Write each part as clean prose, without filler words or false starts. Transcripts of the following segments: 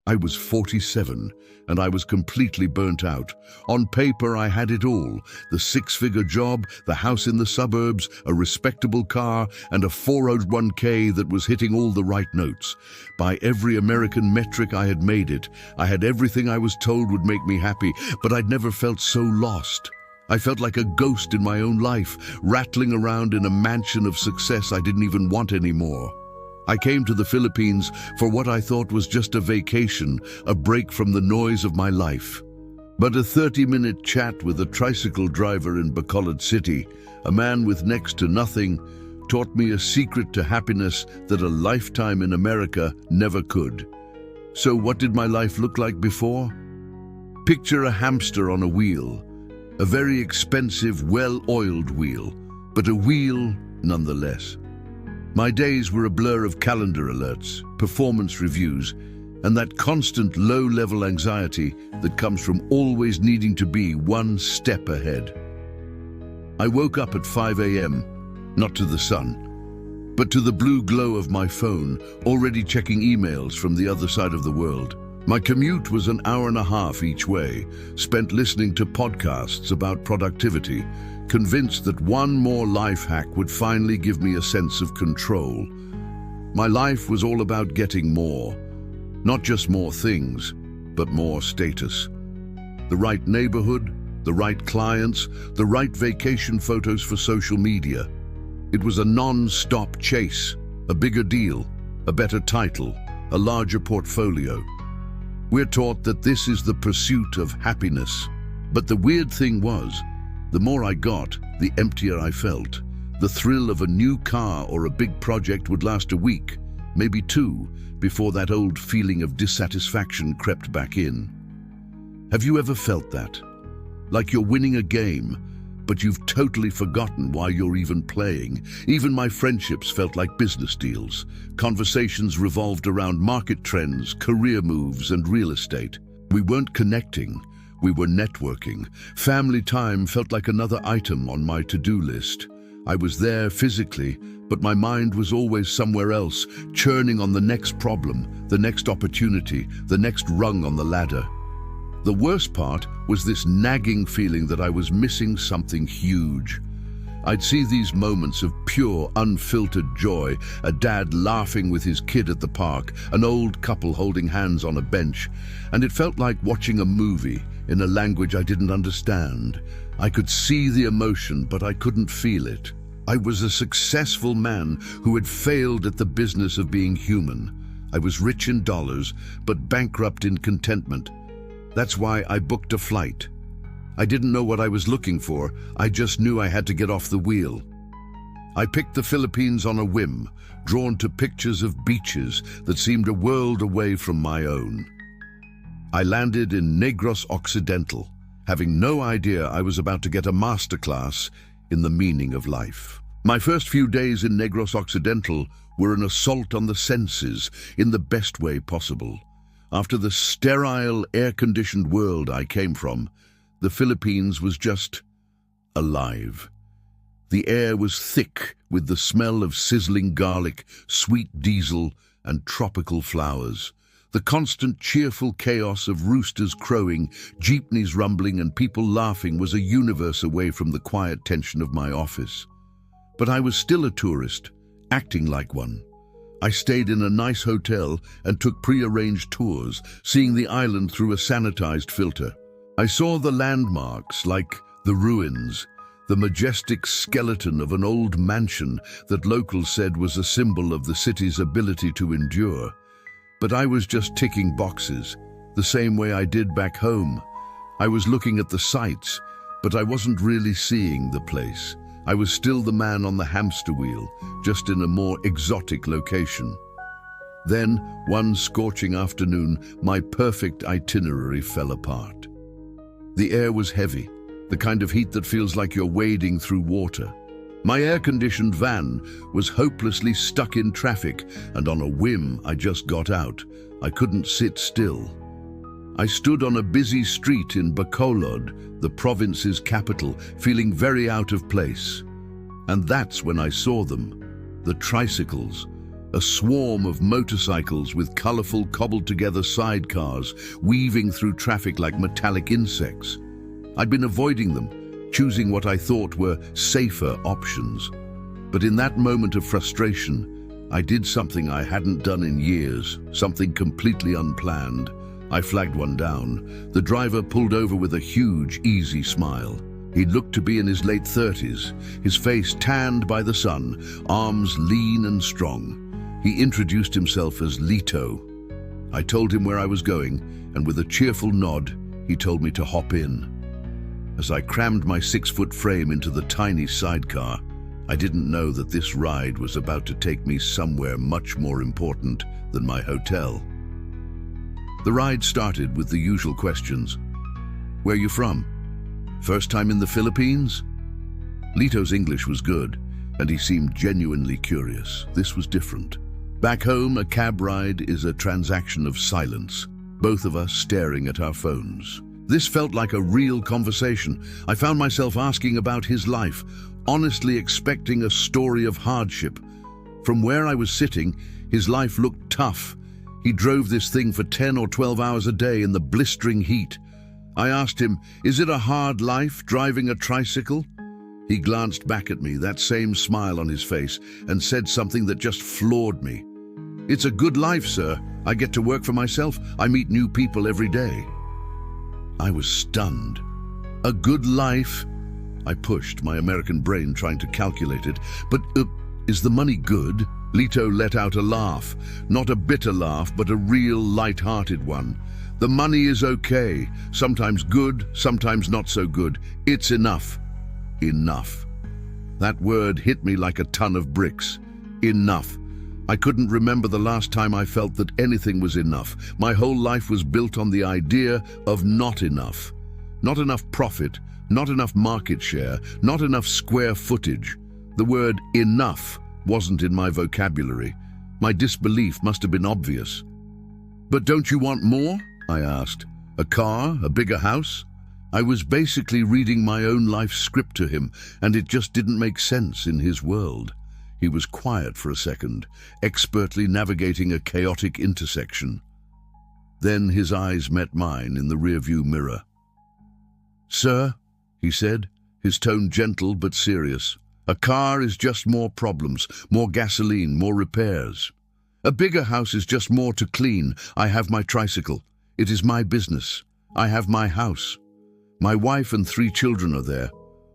I was 47, and I was completely burnt out. On paper, I had it all: the six-figure job, the house in the suburbs, a respectable car, and a 401k that was hitting all the right notes. By every American metric, I had made it. I had everything I was told would make me happy, but I'd never felt so lost. I felt like a ghost in my own life, rattling around in a mansion of success I didn't even want anymore. I came to the Philippines for what I thought was just a vacation, a break from the noise of my life. But a 30-minute chat with a tricycle driver in Bacolod City, a man with next to nothing, taught me a secret to happiness that a lifetime in America never could. So what did my life look like before? Picture a hamster on a wheel, a very expensive, well-oiled wheel, but a wheel nonetheless. My days were a blur of calendar alerts, performance reviews, and that constant low-level anxiety that comes from always needing to be one step ahead. I woke up at 5 a.m., not to the sun, but to the blue glow of my phone, already checking emails from the other side of the world. My commute was an hour and a half each way, spent listening to podcasts about productivity, convinced that one more life hack would finally give me a sense of control. My life was all about getting more. Not just more things, but more status. The right neighborhood, the right clients, the right vacation photos for social media. It was a non-stop chase, a bigger deal, a better title, a larger portfolio. We're taught that this is the pursuit of happiness. But the weird thing was, the more I got, the emptier I felt. The thrill of a new car or a big project would last a week, maybe two, before that old feeling of dissatisfaction crept back in. Have you ever felt that? Like you're winning a game, but you've totally forgotten why you're even playing. Even my friendships felt like business deals. Conversations revolved around market trends, career moves, and real estate. We weren't connecting. We were networking. Family time felt like another item on my to-do list. I was there physically, but my mind was always somewhere else, churning on the next problem, the next opportunity, the next rung on the ladder. The worst part was this nagging feeling that I was missing something huge. I'd see these moments of pure, unfiltered joy, a dad laughing with his kid at the park, an old couple holding hands on a bench, and it felt like watching a movie in a language I didn't understand. I could see the emotion, but I couldn't feel it. I was a successful man who had failed at the business of being human. I was rich in dollars, but bankrupt in contentment. That's why I booked a flight. I didn't know what I was looking for. I just knew I had to get off the wheel. I picked the Philippines on a whim, drawn to pictures of beaches that seemed a world away from my own. I landed in Negros, Occidental, having no idea I was about to get a masterclass in the meaning of life. My first few days in Negros Occidental were an assault on the senses in the best way possible. After the sterile, air-conditioned world I came from, the Philippines was just alive. The air was thick with the smell of sizzling garlic, sweet diesel, and tropical flowers. The constant cheerful chaos of roosters crowing, jeepneys rumbling, and people laughing was a universe away from the quiet tension of my office. But I was still a tourist, acting like one. I stayed in a nice hotel and took pre-arranged tours, seeing the island through a sanitized filter. I saw the landmarks, like the ruins, the majestic skeleton of an old mansion that locals said was a symbol of the city's ability to endure. But I was just ticking boxes, the same way I did back home. I was looking at the sights, but I wasn't really seeing the place. I was still the man on the hamster wheel, just in a more exotic location. Then, one scorching afternoon, my perfect itinerary fell apart. The air was heavy, the kind of heat that feels like you're wading through water. My air-conditioned van was hopelessly stuck in traffic, and on a whim, I just got out. I couldn't sit still. I stood on a busy street in Bacolod, the province's capital, feeling very out of place. And that's when I saw them, the tricycles. a swarm of motorcycles with colorful, cobbled-together sidecars weaving through traffic like metallic insects. I'd been avoiding them, choosing what I thought were safer options. But in that moment of frustration, I did something I hadn't done in years, something completely unplanned. I flagged one down. The driver pulled over with a huge, easy smile. He looked to be in his late 30s, his face tanned by the sun, arms lean and strong. He introduced himself as Lito. I told him where I was going, and with a cheerful nod, he told me to hop in. As I crammed my 6-foot frame into the tiny sidecar, I didn't know that this ride was about to take me somewhere much more important than my hotel. The ride started with the usual questions. Where you from? First time in the Philippines? Lito's English was good, and he seemed genuinely curious. This was different. Back home, a cab ride is a transaction of silence, both of us staring at our phones. This felt like a real conversation. I found myself asking about his life, honestly expecting a story of hardship. From where I was sitting, his life looked tough. He drove this thing for 10 or 12 hours a day in the blistering heat. I asked him, is it a hard life driving a tricycle? He glanced back at me, that same smile on his face, and said something that just floored me. It's a good life, sir. I get to work for myself. I meet new people every day. I was stunned. A good life? I pushed, my American brain trying to calculate it. But is the money good? Lito let out a laugh. Not a bitter laugh, but a real light-hearted one. The money is okay. Sometimes good, sometimes not so good. It's enough. Enough. That word hit me like a ton of bricks. Enough. I couldn't remember the last time I felt that anything was enough. My whole life was built on the idea of not enough. Not enough profit, not enough market share, not enough square footage. The word enough wasn't in my vocabulary. My disbelief must have been obvious. But don't you want more? I asked. A car? A bigger house? I was basically reading my own life script to him, and it just didn't make sense in his world. He was quiet for a second, expertly navigating a chaotic intersection. Then his eyes met mine in the rearview mirror. Sir, he said, his tone gentle but serious, a car is just more problems, more gasoline, more repairs. A bigger house is just more to clean. I have my tricycle. It is my business. I have my house. My wife and 3 children are there.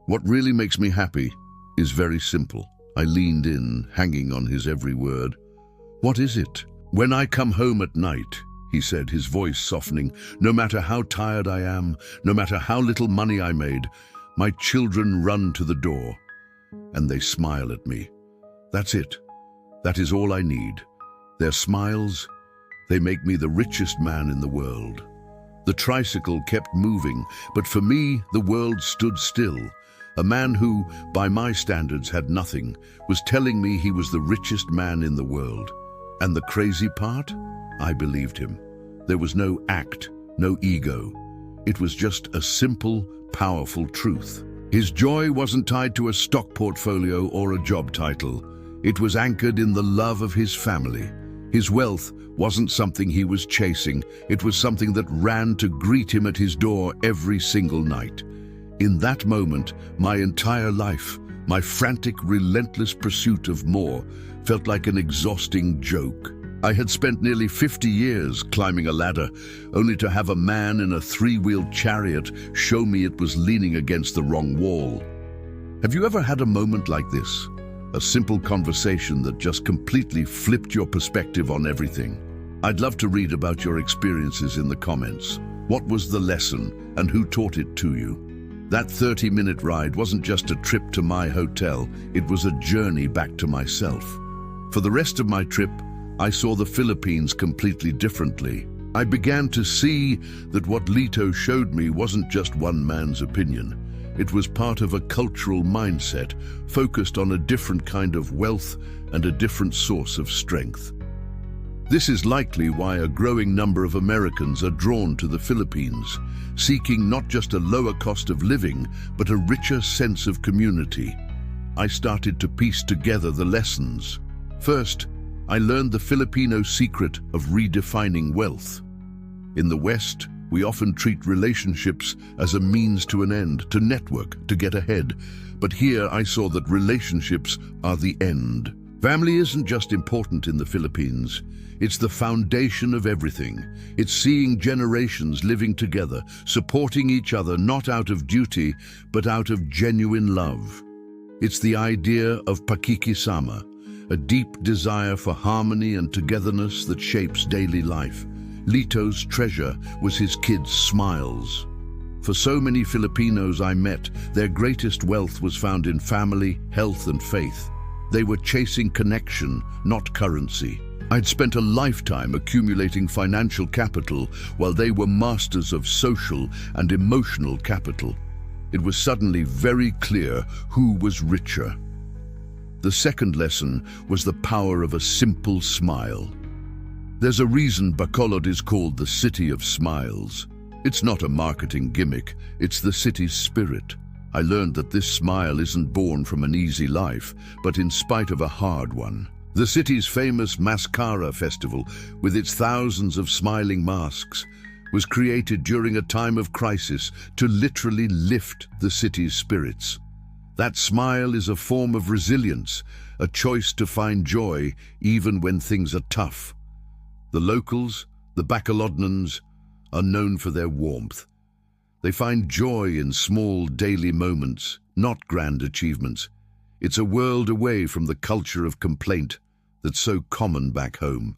What really makes me happy is very simple. I leaned in, hanging on his every word. What is it? When I come home at night, he said, his voice softening, no matter how tired I am, no matter how little money I made, my children run to the door, and they smile at me. That's it. That is all I need. Their smiles, they make me the richest man in the world. The tricycle kept moving, but for me, the world stood still. A man who, by my standards, had nothing, was telling me he was the richest man in the world. And the crazy part? I believed him. There was no act, no ego. It was just a simple, powerful truth. His joy wasn't tied to a stock portfolio or a job title. It was anchored in the love of his family. His wealth wasn't something he was chasing. It was something that ran to greet him at his door every single night. In that moment, my entire life, my frantic, relentless pursuit of more, felt like an exhausting joke. I had spent nearly 50 years climbing a ladder, only to have a man in a 3-wheeled chariot show me it was leaning against the wrong wall. Have you ever had a moment like this? A simple conversation that just completely flipped your perspective on everything? I'd love to read about your experiences in the comments. What was the lesson, and who taught it to you? That 30-minute ride wasn't just a trip to my hotel, it was a journey back to myself. For the rest of my trip, I saw the Philippines completely differently. I began to see that what Lito showed me wasn't just one man's opinion. It was part of a cultural mindset focused on a different kind of wealth and a different source of strength. This is likely why a growing number of Americans are drawn to the Philippines, seeking not just a lower cost of living, but a richer sense of community. I started to piece together the lessons. First, I learned the Filipino secret of redefining wealth. In the West, we often treat relationships as a means to an end, to network, to get ahead. But here I saw that relationships are the end. Family isn't just important in the Philippines. It's the foundation of everything. It's seeing generations living together, supporting each other not out of duty, but out of genuine love. It's the idea of pakikisama, a deep desire for harmony and togetherness that shapes daily life. Lito's treasure was his kids' smiles. For so many Filipinos I met, their greatest wealth was found in family, health, and faith. They were chasing connection, not currency. I'd spent a lifetime accumulating financial capital while they were masters of social and emotional capital. It was suddenly very clear who was richer. The second lesson was the power of a simple smile. There's a reason Bacolod is called the City of Smiles. It's not a marketing gimmick, it's the city's spirit. I learned that this smile isn't born from an easy life, but in spite of a hard one. The city's famous Mascara Festival, with its thousands of smiling masks, was created during a time of crisis to literally lift the city's spirits. That smile is a form of resilience, a choice to find joy even when things are tough. The locals, the Bacolodnans, are known for their warmth. They find joy in small daily moments, not grand achievements. It's a world away from the culture of complaint that's so common back home.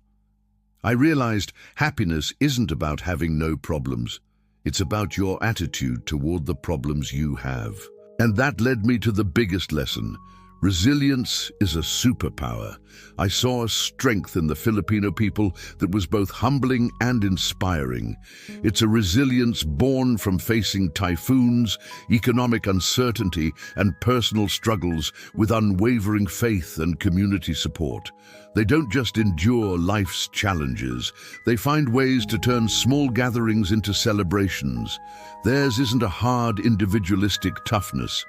I realized happiness isn't about having no problems. It's about your attitude toward the problems you have. And that led me to the biggest lesson. Resilience is a superpower. I saw a strength in the Filipino people that was both humbling and inspiring. It's a resilience born from facing typhoons, economic uncertainty, and personal struggles with unwavering faith and community support. They don't just endure life's challenges, they find ways to turn small gatherings into celebrations. Theirs isn't a hard, individualistic toughness.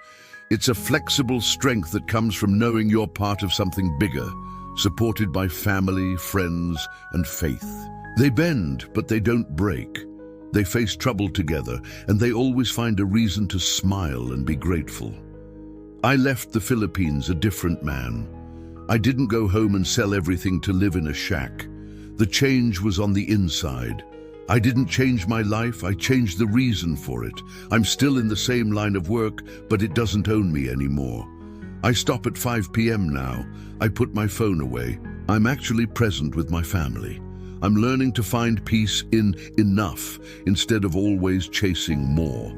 It's a flexible strength that comes from knowing you're part of something bigger, supported by family, friends, and faith. They bend, but they don't break. They face trouble together, and they always find a reason to smile and be grateful. I left the Philippines a different man. I didn't go home and sell everything to live in a shack. The change was on the inside. I didn't change my life, I changed the reason for it. I'm still in the same line of work, but it doesn't own me anymore. I stop at 5 p.m. now. I put my phone away. I'm actually present with my family. I'm learning to find peace in enough instead of always chasing more.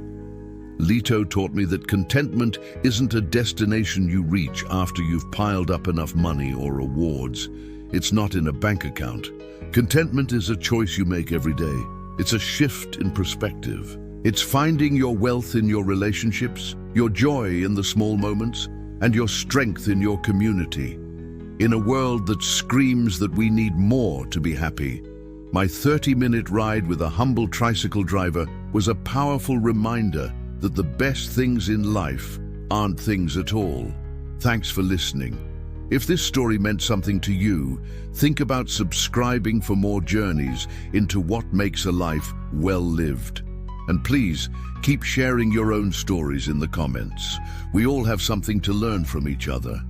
Lito taught me that contentment isn't a destination you reach after you've piled up enough money or awards. It's not in a bank account. Contentment is a choice you make every day. It's a shift in perspective. It's finding your wealth in your relationships, your joy in the small moments, and your strength in your community. In a world that screams that we need more to be happy, my 30-minute ride with a humble tricycle driver was a powerful reminder that the best things in life aren't things at all. Thanks for listening. If this story meant something to you, think about subscribing for more journeys into what makes a life well lived. And please, keep sharing your own stories in the comments. We all have something to learn from each other.